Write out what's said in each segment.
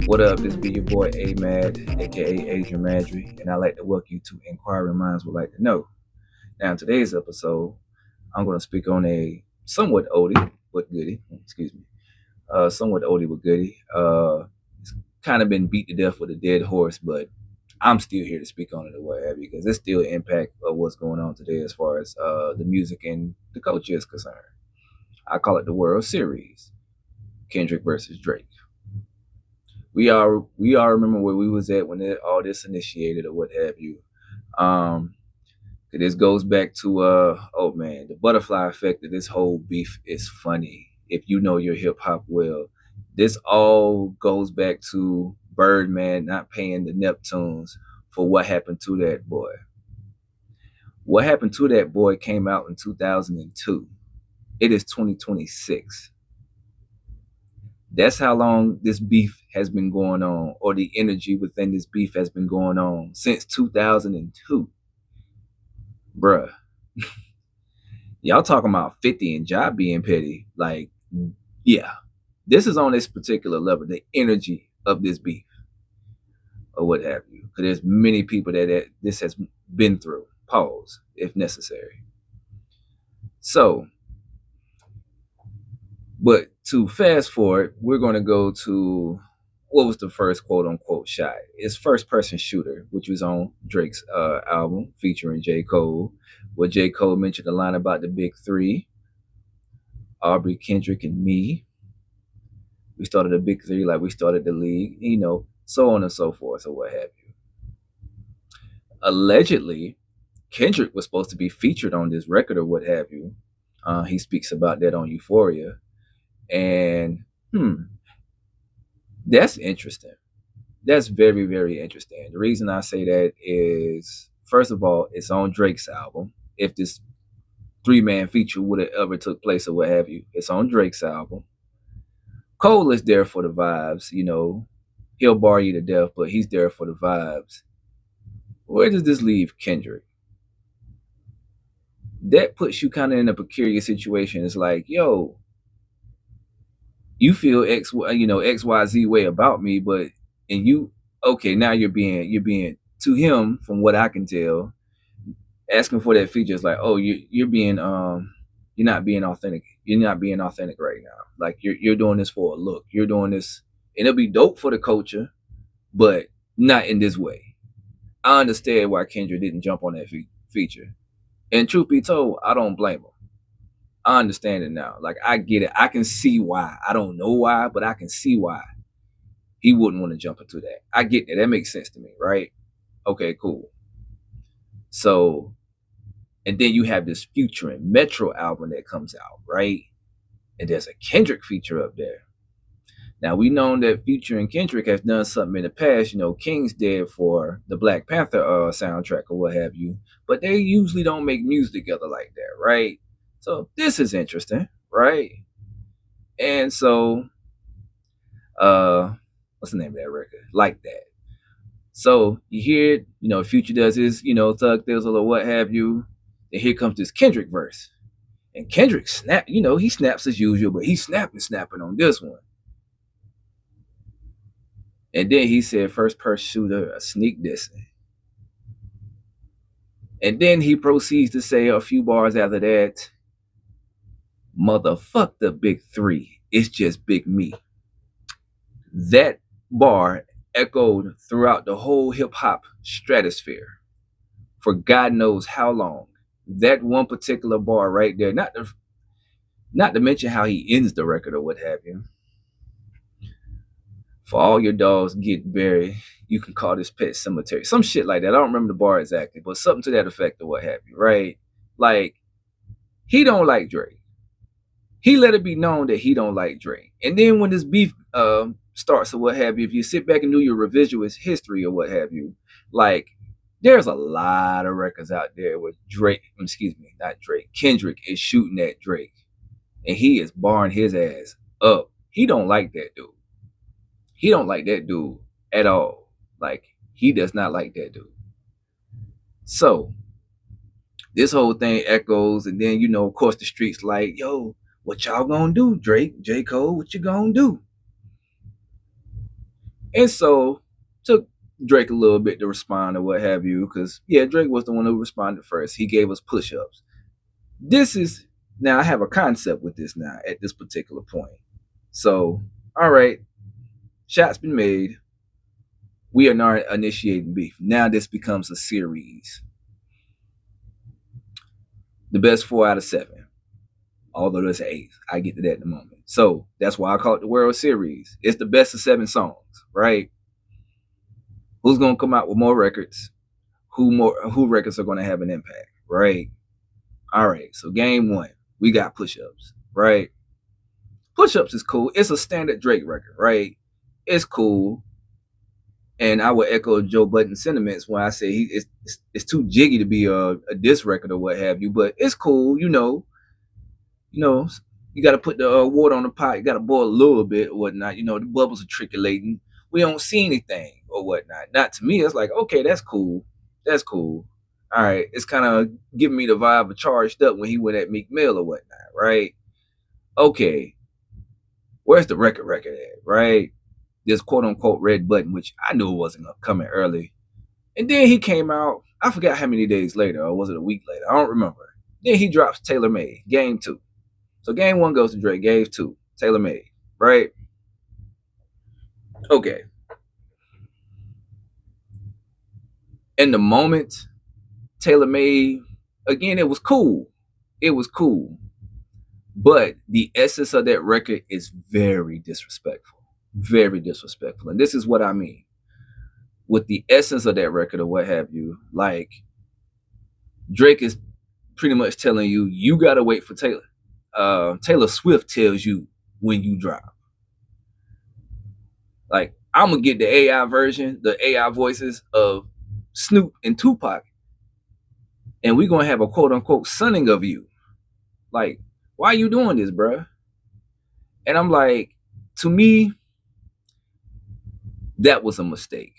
What up? This be your boy A-Mad, aka Adrian Madry, and I'd like to welcome you to Inquiring Minds Would Like to Know. Now, in today's episode, I'm going to speak on a somewhat oldie but goodie. Excuse me. Somewhat oldie but goodie. It's kind of been beat to death with a dead horse, but I'm still here to speak on it or what have you, because it's still impact of what's going on today as far as the music and the culture is concerned. I call it the World Series, Kendrick versus Drake. We all remember where we was at when all this initiated or what have you. Um, this goes back to oh man, the butterfly effect of this whole beef is funny. If you know your hip hop well, this all goes back to Birdman not paying the Neptunes for what happened to that boy. What happened to that boy came out in 2002. It is 2026. That's how long this beef has been going on, or the energy within this beef has been going on since 2002. Bruh, y'all talking about 50 and Job being petty. Like, yeah, this is on this particular level, the energy of this beef, or what have you. Because there's many people that this has been through. Pause, if necessary. So, but to fast forward, we're going to go to what was the first quote unquote shot? It's First Person Shooter, which was on Drake's album featuring J. Cole, where J. Cole mentioned a line about the big three: Aubrey, Kendrick, and me. We started the big three like we started the league, so on and so forth, or what have you. Allegedly, Kendrick was supposed to be featured on this record or what have you. He speaks about that on Euphoria. And that's interesting. That's very, very interesting. The reason I say that is, first of all, it's on Drake's album. If this three-man feature would have ever took place or what have you, it's on Drake's album. Cole is there for the vibes, He'll bar you to death, but he's there for the vibes. Where does this leave Kendrick? That puts you kind of in a peculiar situation. It's like, yo, you feel XYZ way about me, but and you okay, now you're being to him, from what I can tell, asking for that feature is like, oh, you're being you're not being authentic. You're not being authentic right now. Like you're doing this for a look. You're doing this, and it'll be dope for the culture, but not in this way. I understand why Kendrick didn't jump on that feature, and truth be told, I don't blame him. I understand it now. Like I get it. I can see why. I don't know why, but I can see why he wouldn't want to jump into that. I get that. That makes sense to me, right? Okay, cool. So, and then you have this Future and Metro album that comes out, right? And there's a Kendrick feature up there. Now we know that Future and Kendrick has done something in the past. King's dead for the Black Panther soundtrack or what have you, but they usually don't make music together like that, right? So this is interesting, right? And so, what's the name of that record? Like That. So you hear it, Future does his, Thug Thizzle or what have you. And here comes this Kendrick verse. And Kendrick he snaps as usual, but he's snapping on this one. And then he said, First Person Shooter, a sneak dissing. And then he proceeds to say a few bars after that, motherfuck the big three. It's just big me. That bar echoed throughout the whole hip hop stratosphere for God knows how long. That one particular bar right there, not to mention how he ends the record or what have you. For all your dogs get buried, you can call this Pet Cemetery. Some shit like that. I don't remember the bar exactly, but something to that effect or what have you, right? Like, he don't like Drake. He let it be known that he don't like Drake. And then when this beef starts or what have you, if you sit back and do your revisionist history or what have you, like, there's a lot of records out there where Kendrick is shooting at Drake. And he is barring his ass up. He don't like that dude. He don't like that dude at all. Like, he does not like that dude. So, this whole thing echoes, and then, of course, the streets like, yo, what y'all gonna do, Drake, J. Cole, what you gonna do? And so took Drake a little bit to respond or what have you, because yeah, Drake was the one who responded first. He gave us push-ups. This is now I have a concept with this now at this particular point. So, all right, shots been made. We are not initiating beef. Now this becomes a series. The best 4 out of 7. Although there's 8. I get to that in a moment. So that's why I call it the World Series. It's the best of 7 songs, right? Who's gonna come out with more records? Who records are gonna have an impact, right? All right. So game 1, we got push-ups, right? Push-ups is cool. It's a standard Drake record, right? It's cool. And I would echo Joe Budden's sentiments when I say it's too jiggy to be a diss record or what have you, but it's cool, you know, you got to put the water on the pot. You got to boil a little bit or whatnot. The bubbles are trickulating. We don't see anything or whatnot. Not to me. It's like, okay, that's cool. That's cool. All right. It's kind of giving me the vibe of Charged Up when he went at Meek Mill or whatnot, right? Okay. Where's the record at, right? This quote unquote red button, which I knew it wasn't coming early. And then he came out, I forgot how many days later, or was it a week later? I don't remember. Then he drops Taylor Made, game 2. So game 1 goes to Drake, game 2, Taylor Made, right? Okay. In the moment, Taylor Made, again, it was cool. It was cool. But the essence of that record is very disrespectful. Very disrespectful. And this is what I mean. With the essence of that record or what have you, like Drake is pretty much telling you, you gotta wait for Taylor. Taylor Swift tells you when you drop. Like, I'm gonna get the AI version, the AI voices of Snoop and Tupac, and we're gonna have a quote unquote sunning of you. Like, why are you doing this, bruh? And I'm like, to me, that was a mistake.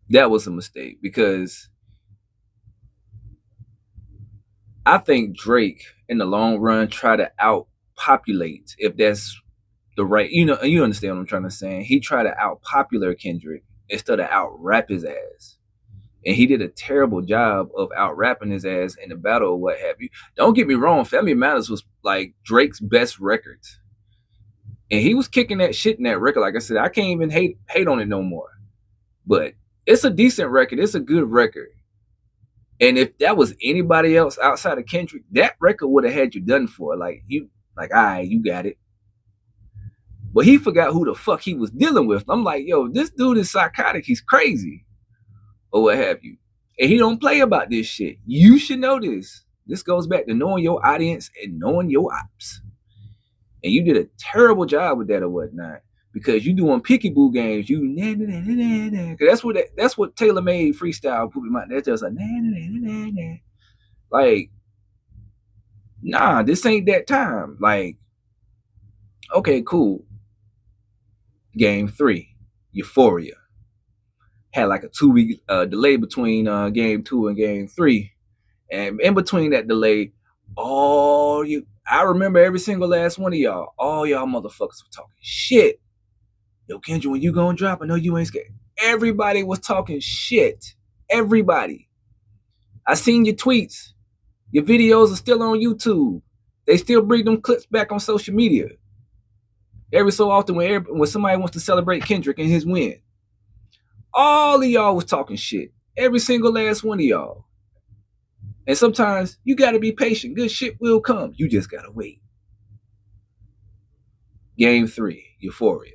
That was a mistake because I think Drake in the long run try to outpopulate, if that's the right, you understand what I'm trying to say. He tried to outpopular Kendrick instead of out rap his ass. And he did a terrible job of out rapping his ass in the battle or what have you. Don't get me wrong, Family Matters was like Drake's best records. And he was kicking that shit in that record. Like I said, I can't even hate on it no more. But it's a decent record. It's a good record. And if that was anybody else outside of Kendrick, that record would have had you done for. Like all right, you got it. But he forgot who the fuck he was dealing with. I'm like, yo, this dude is psychotic. He's crazy. Or what have you. And he don't play about this shit. You should know this. This goes back to knowing your audience and knowing your ops. And you did a terrible job with that or whatnot. Because you doing picky boo games, you nah nah nah nah nah. Cause that's what Taylor Made freestyle put in my. That's just like nah nah nah nah nah. Like, nah, this ain't that time. Like, okay, cool. Game 3, Euphoria. Had like a 2-week delay between game 2 and game 3. And in between that delay, I remember every single last one of y'all, all y'all motherfuckers were talking shit. Yo, Kendra, when you gonna drop? I know you ain't scared. Everybody was talking shit. Everybody. I seen your tweets. Your videos are still on YouTube. They still bring them clips back on social media. Every so often when somebody wants to celebrate Kendrick and his win. All of y'all was talking shit. Every single last one of y'all. And sometimes you got to be patient. Good shit will come. You just got to wait. Game 3, Euphoria.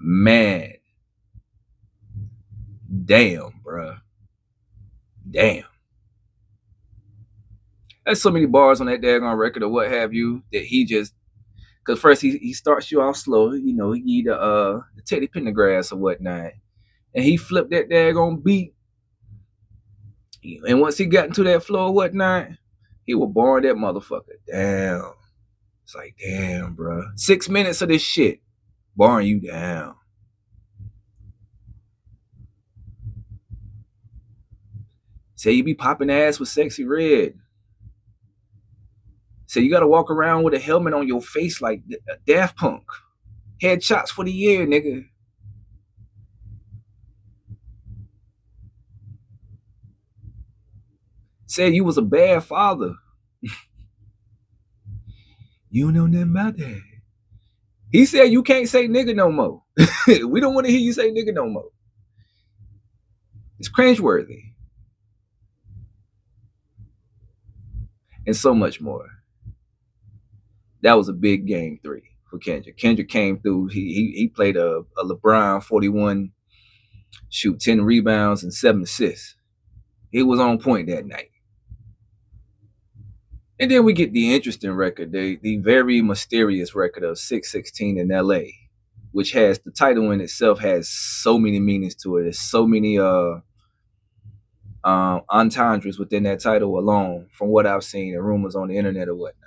Man. Damn, bruh. Damn. There's so many bars on that daggone record or what have you that he just, because first he starts you off slow. He need the Teddy Pendergrass or whatnot. And he flipped that daggone beat. And once he got into that flow or whatnot, he was barring that motherfucker down. It's like, damn, bro. 6 minutes of this shit, barring you down. Say you be popping ass with Sexy Red. Say you gotta walk around with a helmet on your face like Daft Punk. Headshots for the year, nigga. Said you was a bad father. You don't know nothing about that. He said you can't say nigga no more. We don't want to hear you say nigga no more. It's cringeworthy. And so much more. That was a big game 3 for Kendrick. Kendrick came through. He played a LeBron 41, shoot 10 rebounds and 7 assists. He was on point that night. And then we get the interesting record, the very mysterious record of 616 in LA, which has the title in itself has so many meanings to it. There's so many entendres within that title alone, from what I've seen and rumors on the internet or whatnot.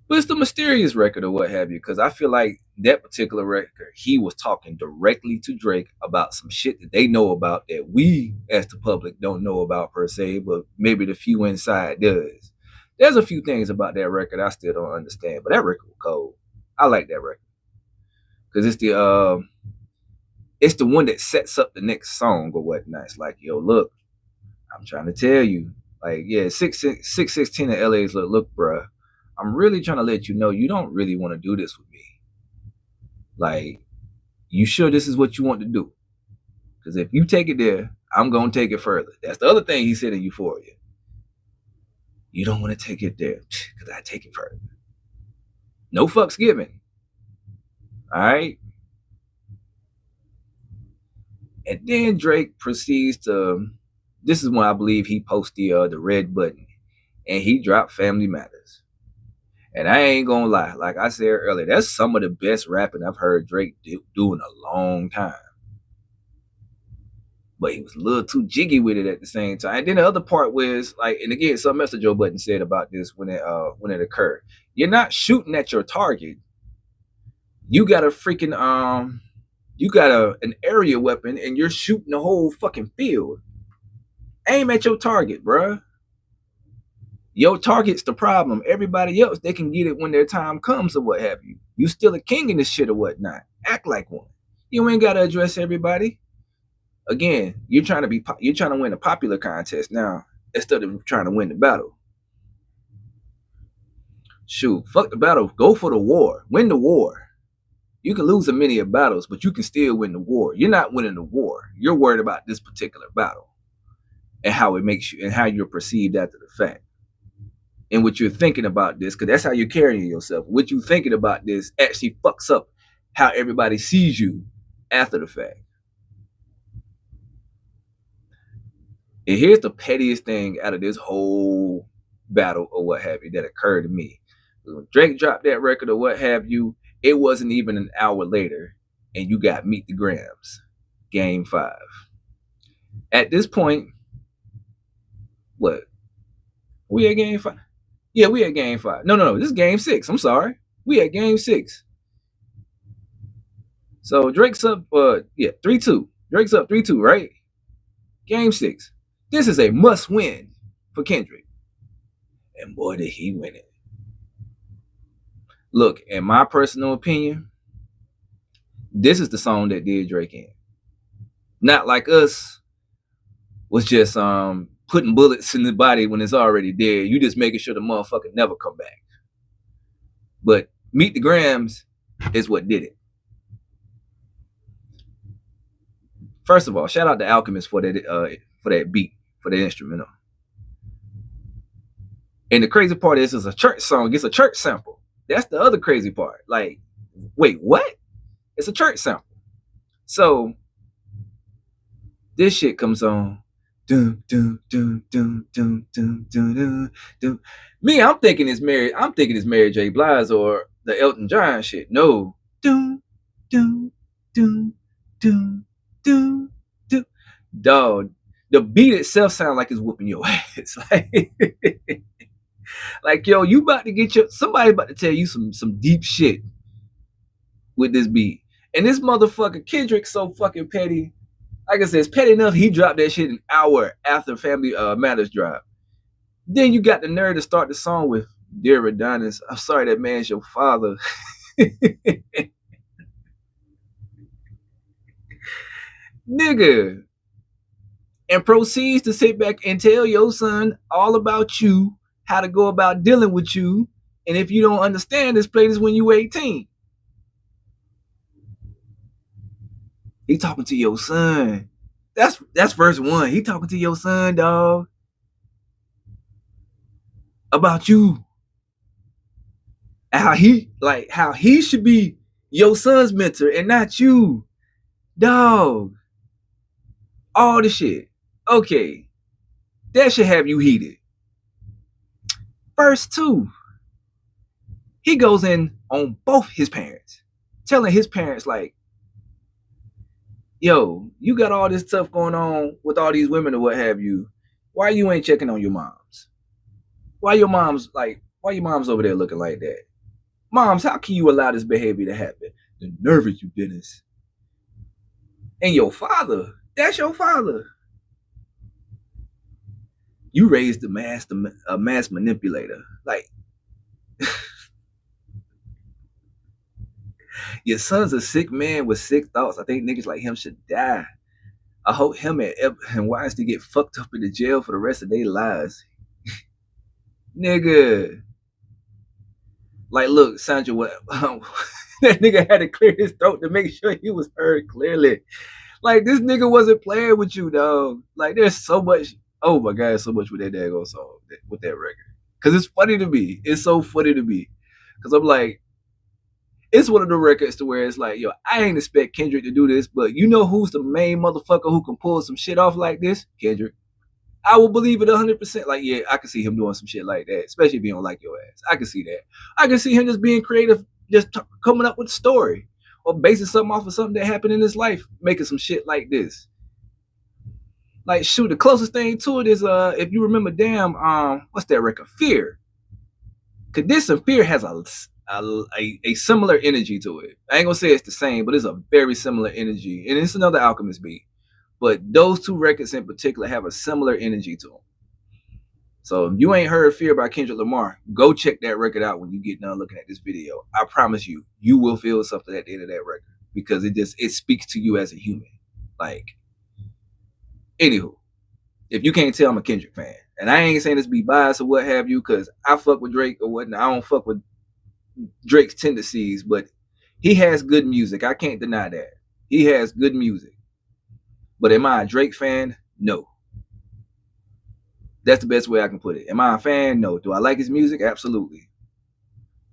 But it's the mysterious record or what have you, because I feel like that particular record, he was talking directly to Drake about some shit that they know about that we, as the public, don't know about per se, but maybe the few inside does. There's a few things about that record I still don't understand, but that record was cold. I like that record because it's the one that sets up the next song or whatnot. It's like, yo, look, I'm trying to tell you, like, yeah, 616 in LA is look, bruh, I'm really trying to let you know you don't really want to do this with me. Like, you sure this is what you want to do? Because if you take it there, I'm going to take it further. That's the other thing he said in Euphoria. You don't want to take it there because I take it further. No fucks given. All right. And then Drake proceeds to, this is when I believe he posted the red button and he dropped Family Matters. And I ain't gonna lie, like I said earlier, that's some of the best rapping I've heard Drake do in a long time. But he was a little too jiggy with it at the same time. And then the other part was like, and again, something else that Joe Budden said about this when it occurred. You're not shooting at your target. You got a freaking you got an area weapon and you're shooting the whole fucking field. Aim at your target, bruh. Your target's the problem. Everybody else, they can get it when their time comes or what have you. You still a king in this shit or whatnot. Act like one. You ain't gotta address everybody. Again, you're trying to win a popular contest now instead of trying to win the battle. Shoot, fuck the battle. Go for the war. Win the war. You can lose a many of battles, but you can still win the war. You're not winning the war. You're worried about this particular battle and how it makes you and how you're perceived after the fact. And what you're thinking about this, because that's how you're carrying yourself. What you're thinking about this actually fucks up how everybody sees you after the fact. And here's the pettiest thing out of this whole battle or what have you that occurred to me. When Drake dropped that record or what have you, it wasn't even an hour later, and you got Meet the Grams, Game 5. At this point, what? We at Game 5? Yeah, we at Game 5. No, this is Game 6. I'm sorry. We at Game 6. So Drake's up, 3-2. Drake's up 3-2, right? Game 6. This is a must win for Kendrick. And boy, did he win it. Look, in my personal opinion, this is the song that did Drake in. Not like Us was just putting bullets in the body when it's already dead. You just making sure the motherfucker never come back. But Meet the Grams is what did it. First of all, shout out to Alchemist for that beat, for the instrumental. And the crazy part is, it's a church song. It's a church sample. That's the other crazy part. Like, wait, what? It's a church sample. So this shit comes on. Dun, dun, dun, dun, dun, dun, dun, dun, dun. Me, I'm thinking it's Mary J. Blige or the Elton John shit. No. Dun, dun, dun, dun, dun, dun. Dog, the beat itself sounds like it's whooping your ass. Like, yo, you about to get somebody about to tell you some deep shit with this beat. And this motherfucker Kendrick so fucking petty. Like I said, it's petty enough he dropped that shit an hour after Family Matters dropped. Then you got the nerve to start the song with Dear Adonis, I'm sorry that man's your father. Nigga, and proceeds to sit back and tell your son all about you, how to go about dealing with you. And if you don't understand this, play this when you 18. He talking to your son. That's verse 1. He talking to your son, dog, about you. How he should be your son's mentor and not you. Dog. All the shit. Okay. That should have you heated. Verse 2. He goes in on both his parents, telling his parents, like, yo, you got all this stuff going on with all these women or what have you. Why you ain't checking on your moms? Why your mom's over there looking like that? Moms, how can you allow this behavior to happen? The nerve of you, Dennis. And your father, that's your father. You raised a mass manipulator. Like, your son's a sick man with sick thoughts. I think niggas like him should die. I hope him and Weinstein get fucked up in the jail for the rest of their lives. Nigga. Like, look, Sandra, what that nigga had to clear his throat to make sure he was heard clearly. Like, this nigga wasn't playing with you, dog. Like, there's so much. Oh my god, so much with that daggone song with that record. Cause it's funny to me. It's so funny to me. Cause I'm like, it's one of the records to where it's like, yo, I ain't expect Kendrick to do this, but you know who's the main motherfucker who can pull some shit off like this? Kendrick. I will believe it 100%. Like, yeah, I can see him doing some shit like that, especially if he don't like your ass. I can see that. I can see him just being creative, just coming up with a story or basing something off of something that happened in his life, making some shit like this. Like, shoot, the closest thing to it is, if you remember, what's that record? Fear. Cause this and Fear has a similar energy to it. I ain't gonna say it's the same, but it's a very similar energy, and it's another Alchemist beat. But those two records in particular have a similar energy to them. So if you ain't heard Fear by Kendrick Lamar, go check that record out when you get done looking at this video. I promise you, you will feel something at the end of that record because it speaks to you as a human. Like, anywho, if you can't tell, I'm a Kendrick fan. And I ain't saying this to be biased or what have you, because I fuck with Drake or whatnot. I don't fuck with Drake's tendencies, but he has good music. I can't deny that. He has good music. But am I a Drake fan? No. That's the best way I can put it. Am I a fan? No. Do I like his music? Absolutely.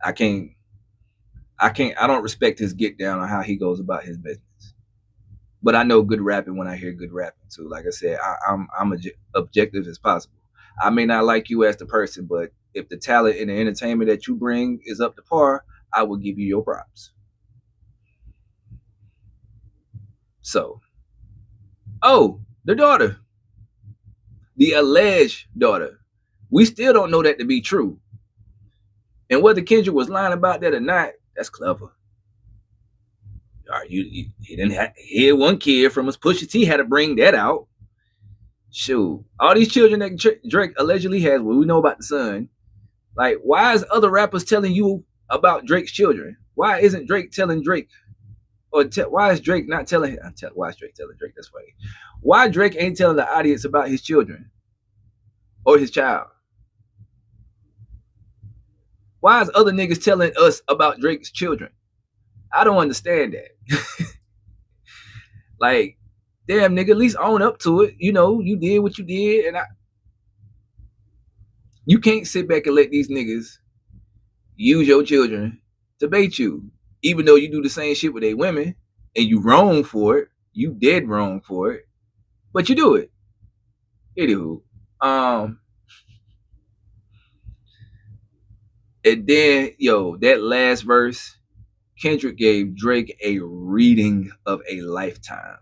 I don't respect his get down on how he goes about his business. But I know good rapping when I hear good rapping too. Like I said, I'm objective as possible. I may not like you as the person, but if the talent and the entertainment that you bring is up to par, I will give you your props. So, the daughter, the alleged daughter, we still don't know that to be true. And whether Kendrick was lying about that or not, that's clever. All right, he didn't hear one kid from his Pusha T had to bring that out. Shoot, all these children that Drake allegedly has, well, we know about the son. Like, why is other rappers telling you about Drake's children? Why isn't Drake telling Drake? Or why is Drake not telling? Why is Drake telling Drake? That's funny. Why Drake ain't telling the audience about his children or his child? Why is other niggas telling us about Drake's children? I don't understand that. Like, damn, nigga, at least own up to it. You know, you did what you did, and you can't sit back and let these niggas use your children to bait you, even though you do the same shit with a women and you wrong for it. You dead wrong for it, but you do it. Anywho, and then that last verse, Kendrick gave Drake a reading of a lifetime.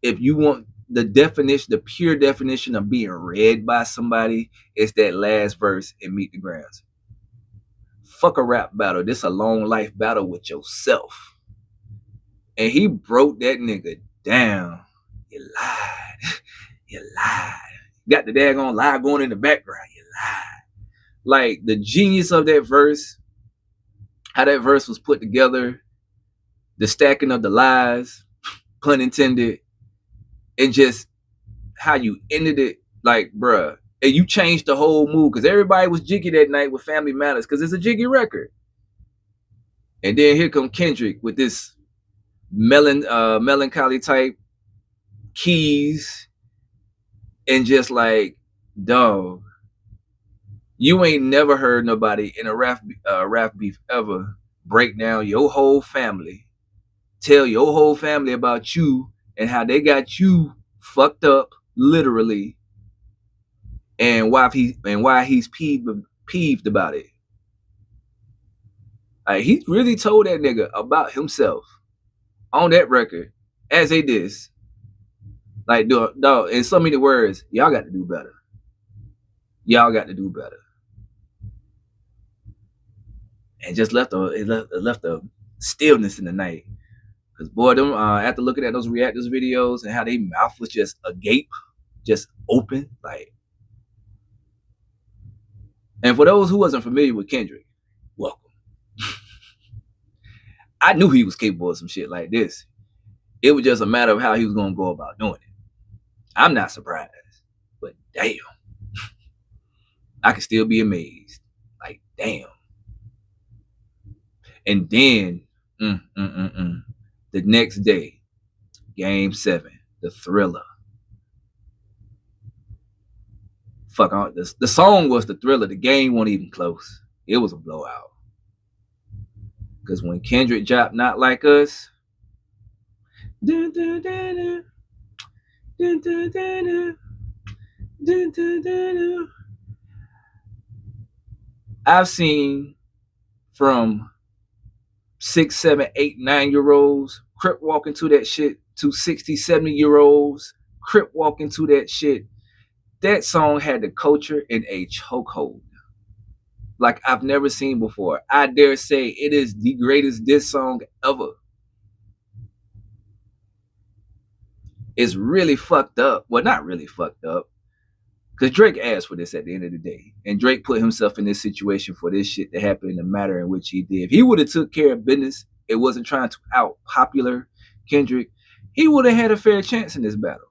If you want the definition, the pure definition of being read by somebody, it's that last verse in Meet the Grams. Fuck a rap battle. This a long life battle with yourself. And he broke that nigga down. You lied. You lied. Got the daggone lie going in the background. You lied. Like, the genius of that verse how that verse was put together, the stacking of the lies, pun intended, and just how you ended it, like, bruh. And you changed the whole mood because everybody was jiggy that night with Family Matters because it's a jiggy record. And then here come Kendrick with this melancholy type keys and just like, dog, you ain't never heard nobody in a rap beef ever break down your whole family, tell your whole family about you and how they got you fucked up, literally, and why he's peeved about it. Like, he really told that nigga about himself on that record as a diss. Like, dog, in so many words, y'all got to do better. Y'all got to do better. And just left a stillness in the night. Cause boy, them after looking at those reactors videos and how they mouth was just agape, just open, like. And for those who wasn't familiar with Kendrick, welcome. I knew he was capable of some shit like this. It was just a matter of how he was gonna go about doing it. I'm not surprised, but damn, I can still be amazed. Like, damn. And then the next day, Game 7, the Thriller. Fuck on the song was the Thriller. The game wasn't even close. It was a blowout. Because when Kendrick dropped Not Like Us, I've seen from 6, 7, 8, 9 year olds crip walk into that shit to 60, 70 year olds crip walk into that shit. That song had the culture in a chokehold like I've never seen before. I dare say it is the greatest diss song ever. It's really fucked up. Well, not really fucked up. Because Drake asked for this at the end of the day. And Drake put himself in this situation for this shit to happen in the manner in which he did. If he would have took care of business, it wasn't trying to out popular Kendrick, he would have had a fair chance in this battle.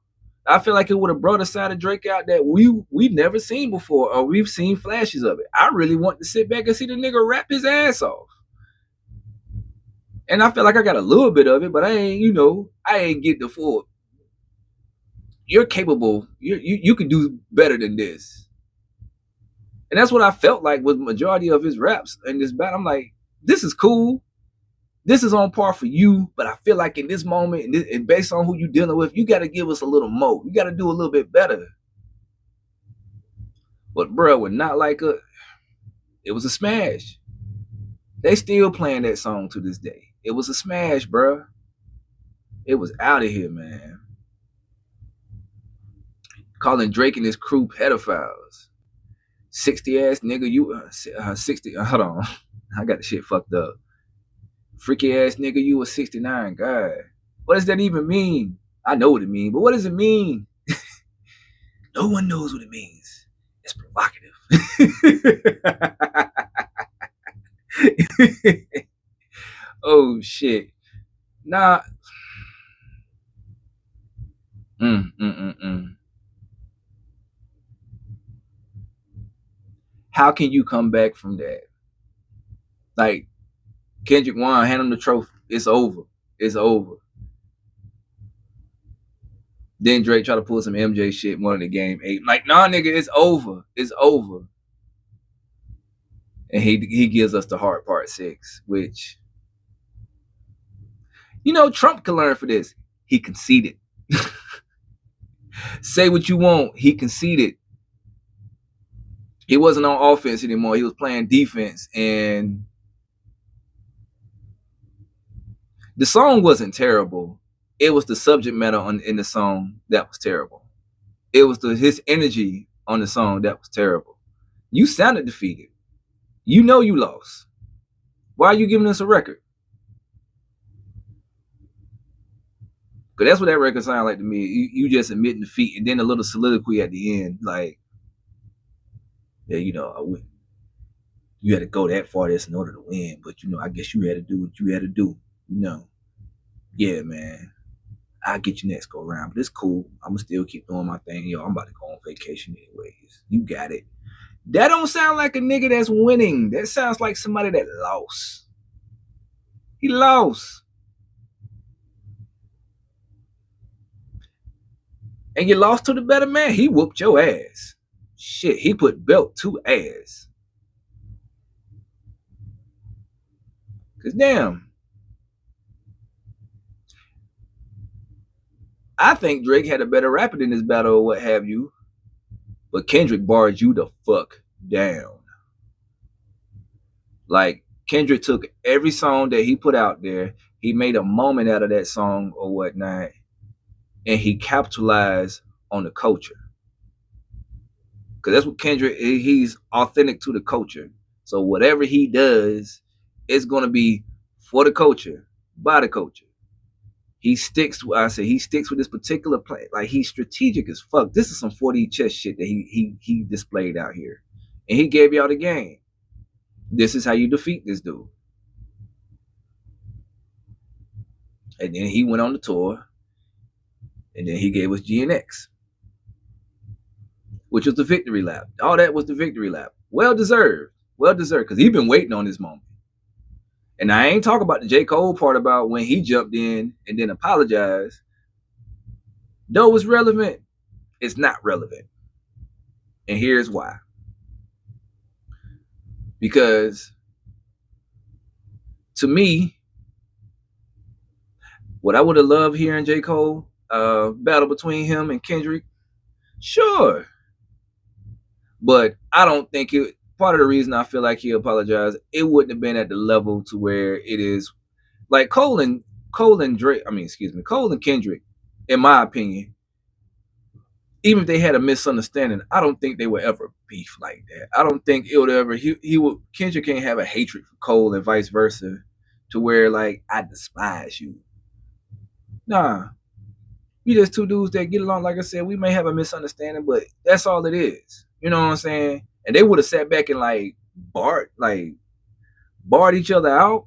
I feel like it would have brought a side of Drake out that we've never seen before, or we've seen flashes of it. I really want to sit back and see the nigga rap his ass off. And I feel like I got a little bit of it, but I ain't get the full. You're capable. You can do better than this. And that's what I felt like with majority of his raps in this battle. I'm like, this is cool. This is on par for you, but I feel like in this moment, and based on who you're dealing with, you got to give us a little more. You got to do a little bit better. But bro, with Not Like Us, it was a smash. They still playing that song to this day. It was a smash, bro. It was out of here, man. Calling Drake and his crew pedophiles. 60 ass nigga, you 60. Hold on, I got the shit fucked up. Freaky ass nigga, you a 69 guy. What does that even mean? I know what it means, but what does it mean? No one knows what it means. It's provocative. Oh shit. Nah. How can you come back from that? Like, Kendrick won, hand him the trophy. It's over. It's over. Then Drake try to pull some MJ shit, one of the game 8. Like, nah, nigga, it's over. It's over. And he gives us the hard part 6, which, Trump can learn for this. He conceded. Say what you want. He conceded. He wasn't on offense anymore. He was playing defense. And the song wasn't terrible. It was the subject matter in the song that was terrible. It was his energy on the song that was terrible. You sounded defeated. You know you lost. Why are you giving us a record? Because that's what that record sounded like to me. You just admitting defeat, and then a little soliloquy at the end, like, yeah, I win. You had to go that far this in order to win. But I guess you had to do what you had to do. You know, yeah, man. I'll get you next go around, but it's cool. I'ma still keep doing my thing. Yo, I'm about to go on vacation anyways. You got it. That don't sound like a nigga that's winning. That sounds like somebody that lost. He lost. And you lost to the better man. He whooped your ass. Shit, he put belt to ass. Cause damn, I think Drake had a better rapper in this battle or what have you. But Kendrick barred you the fuck down. Like Kendrick took every song that he put out there, he made a moment out of that song or whatnot, and he capitalized on the culture. Because that's what Kendrick, he's authentic to the culture. So whatever he does, it's gonna be for the culture, by the culture. He sticks to, I say he sticks with this particular play. Like he's strategic as fuck. This is some 40 chess shit that he displayed out here. And he gave y'all the game. This is how you defeat this dude. And then he went on the tour, and then he gave us GNX, which was the victory lap. All that was the victory lap. Well deserved. Well deserved, because he's been waiting on this moment. And I ain't talking about the J. Cole part about when he jumped in and then apologized. Though it's relevant, it's not relevant. And here's why. Because to me, what I would have loved hearing J. Cole battle between him and Kendrick, sure. But I don't think it, part of the reason I feel like he apologized, it wouldn't have been at the level to where it is like Cole and Drake, I mean, excuse me, Cole and Kendrick, in my opinion, even if they had a misunderstanding, I don't think they would ever beef like that. I don't think it would ever he would Kendrick can't have a hatred for Cole and vice versa to where like I despise you. Nah. We just two dudes that get along. Like I said, we may have a misunderstanding, but that's all it is. You know what I'm saying? And they would have sat back and barred each other out.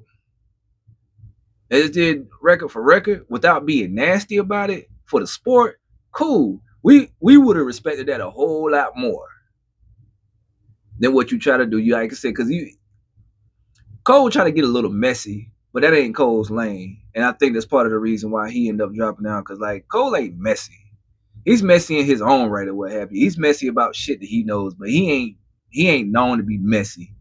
They just did record for record without being nasty about it for the sport. Cool. We would have respected that a whole lot more than what you try to do. You like I said, because Cole try to get a little messy, but that ain't Cole's lane. And I think that's part of the reason why he ended up dropping out. Because like Cole ain't messy. He's messy in his own right or what have you. He's messy about shit that he knows, but he ain't known to be messy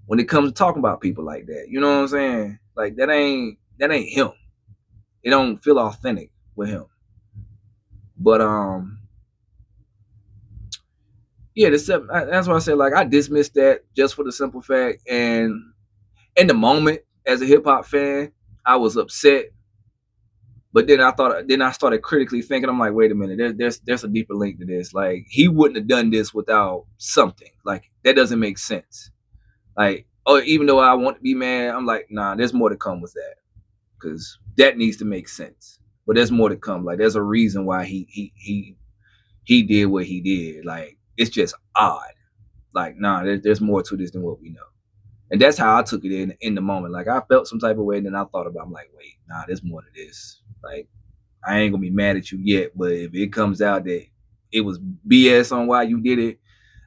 when it comes to talking about people like that. You know what I'm saying? Like that ain't him. It don't feel authentic with him. But yeah, that's why I said like I dismissed that just for the simple fact, and in the moment as a hip hop fan, I was upset. But then I started critically thinking. I'm like, wait a minute, there's a deeper link to this. Like he wouldn't have done this without something. Like that doesn't make sense. Like, oh, even though I want to be mad, I'm like, nah, there's more to come with that because that needs to make sense. But there's more to come. Like there's a reason why he did what he did. Like it's just odd. Like nah, there's more to this than what we know. And that's how I took it in the moment. Like I felt some type of way, and then I thought about, I'm like, wait, nah, there's more to this. Like I ain't gonna be mad at you yet, but if it comes out that it was BS on why you did it,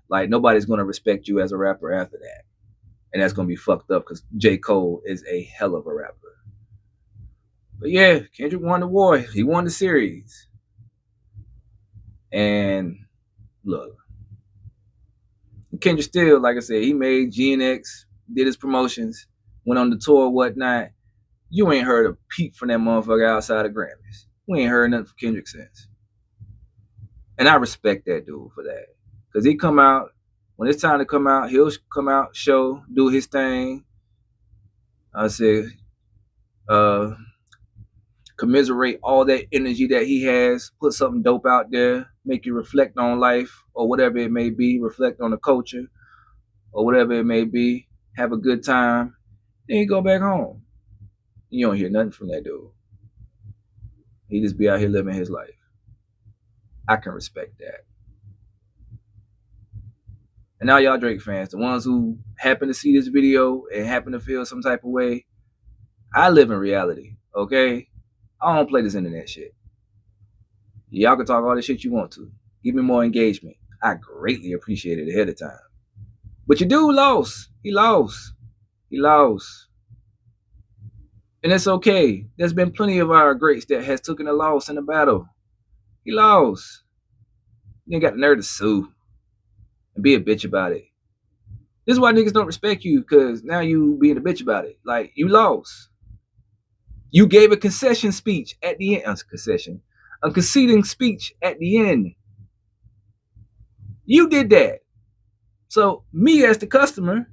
like nobody's gonna respect you as a rapper after that, and that's gonna be fucked up because J. Cole is a hell of a rapper. But yeah, Kendrick won the war. He won the series, and look, Kendrick still, like I said, he made GNX, did his promotions, went on the tour, whatnot. You ain't heard a peep from that motherfucker outside of Grammys. We ain't heard nothing from Kendrick since. And I respect that dude for that. Because he come out, when it's time to come out, he'll come out, show, do his thing. I said, uh, commiserate all that energy that he has, put something dope out there, make you reflect on life or whatever it may be, reflect on the culture or whatever it may be, have a good time, then you go back home. You don't hear nothing from that dude. He just be out here living his life. I can respect that. And now y'all Drake fans, the ones who happen to see this video and happen to feel some type of way, I live in reality, okay? I don't play this internet shit. Y'all can talk all the shit you want to. Give me more engagement. I greatly appreciate it ahead of time. But your dude lost. He lost. He lost. And it's okay. There's been plenty of our greats that has taken a loss in the battle. He lost. You ain't got the nerve to sue and be a bitch about it. This is why niggas don't respect you, because now you being a bitch about it. Like, you lost. You gave a concession speech at the end. A conceding speech at the end. You did that. So me as the customer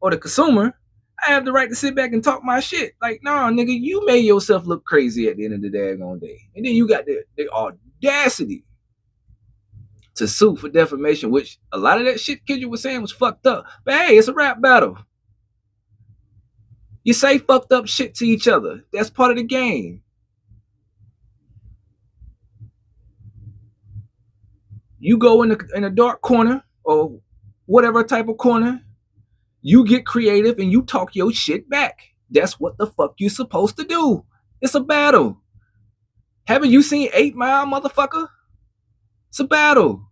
or the consumer, I have the right to sit back and talk my shit. Like, nah, nigga, you made yourself look crazy at the end of the daggone day. And then you got the audacity to sue for defamation, which a lot of that shit Kendrick was saying was fucked up. But hey, it's a rap battle. You say fucked up shit to each other. That's part of the game. You go in a dark corner or whatever type of corner, you get creative and you talk your shit back. That's what the fuck you supposed to do. It's a battle. Haven't you seen 8 Mile, motherfucker? It's a battle.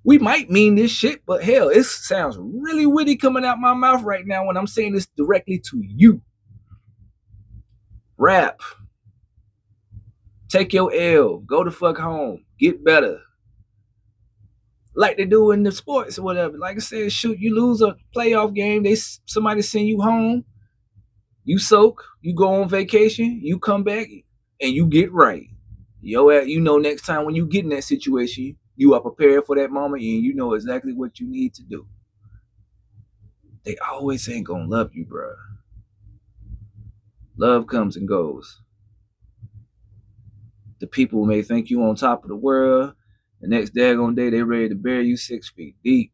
We might mean this shit, but hell, it sounds really witty coming out my mouth right now when I'm saying this directly to you. Rap. Take your L. Go the fuck home. Get better. Like they do in the sports or whatever. Like I said, shoot, you lose a playoff game, somebody send you home, you soak, you go on vacation, you come back, and you get right. You know next time when you get in that situation, you are prepared for that moment and you know exactly what you need to do. They always ain't gonna love you, bro. Love comes and goes. The people may think you on top of the world. The next daggone day, they ready to bury you 6 feet deep.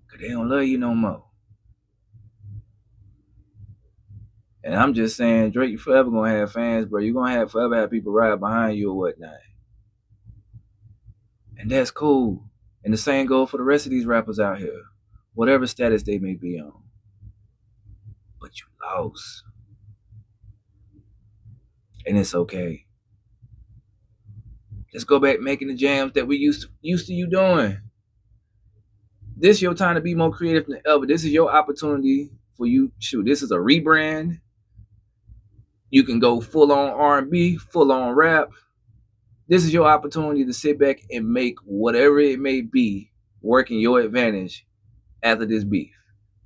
Because they don't love you no more. And I'm just saying, Drake, you forever going to have fans, bro. You're going to forever have people ride behind you or whatnot. And that's cool. And the same goes for the rest of these rappers out here. Whatever status they may be on. But you lost. And it's okay. Let's go back making the jams that we used to you doing. This is your time to be more creative than ever. This is your opportunity for you. Shoot, this is a rebrand. You can go full on R&B, full on rap. This is your opportunity to sit back and make whatever it may be work in your advantage after this beef.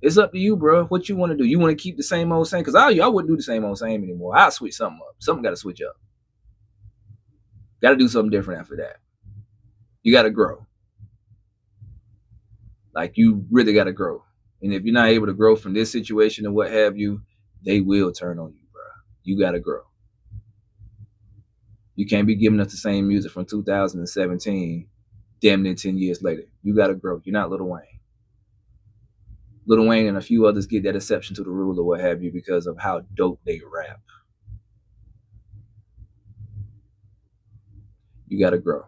It's up to you, bro. What you want to do? You want to keep the same old same? Because I wouldn't do the same old same anymore. I'll switch something up. Something got to switch up. Got to do something different after that. You got to grow. Like, you really got to grow. And if you're not able to grow from this situation and what have you, they will turn on you, bro. You got to grow. You can't be giving us the same music from 2017, damn near 10 years later. You got to grow. You're not Lil Wayne. Lil Wayne and a few others get that exception to the rule or what have you because of how dope they rap. You got to grow.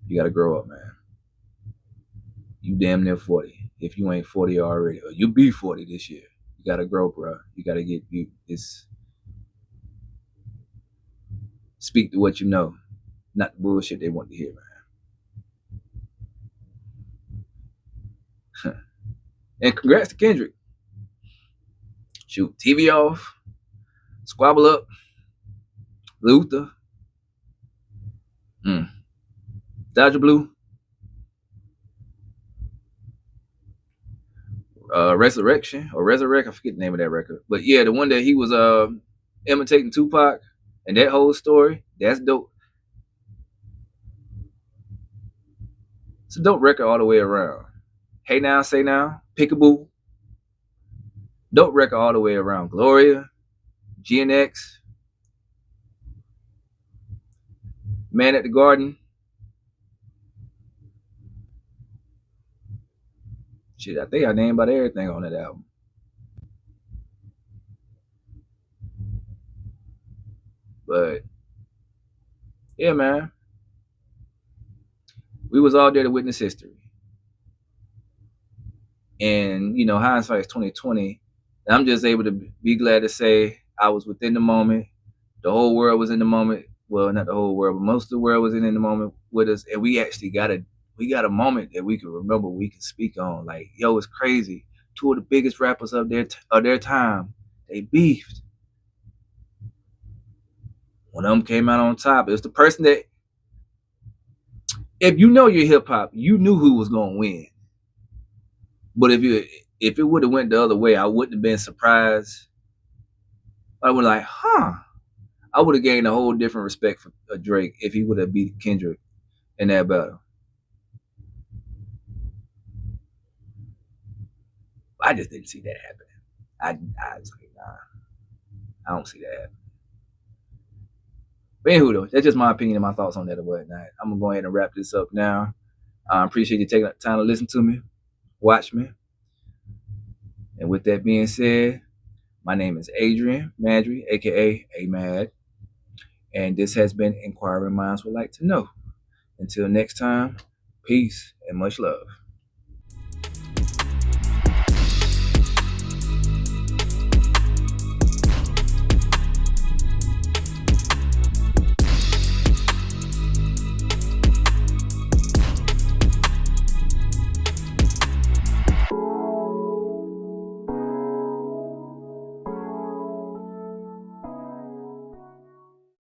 You got to grow up, man. You damn near 40. If you ain't 40 already, or you be 40 this year. You got to grow, bro. You got to get you. It's speak to what you know, not the bullshit they want to hear, man. And congrats to Kendrick. Shoot, TV off, squabble up, Luther, Dodger Blue, Resurrection or Resurrect. I forget the name of that record, but yeah, the one that he was imitating Tupac and that whole story. That's dope. It's a dope record all the way around. Hey Now, Say Now, Peekaboo. Dope record all the way around. Gloria, GNX, Man at the Garden. Shit, I think I named about everything on that album. But yeah, man. We was all there to witness history. And hindsight is 2020. And I'm just able to be glad to say I was within the moment. The whole world was in the moment. Well, not the whole world, but most of the world was in the moment with us, and we actually got a moment that we can remember, we can speak on. Like, yo, it's crazy. Two of the biggest rappers of their time, they beefed. One of them came out on top. It was the person that, if you know your hip hop, you knew who was gonna win. But if it would have went the other way, I wouldn't have been surprised. I would like, huh? I would have gained a whole different respect for Drake if he would have beat Kendrick in that battle. I just didn't see that happening. I was like, nah, I don't see that happening. But anywho, though, that's just my opinion and my thoughts on that or whatnot. I'm gonna go ahead and wrap this up now. I appreciate you taking the time to listen to me, watch me. And with that being said, my name is Adrian Madry, aka A-Mad, and this has been Inquiring Minds Would Like to Know. Until next time, peace and much love.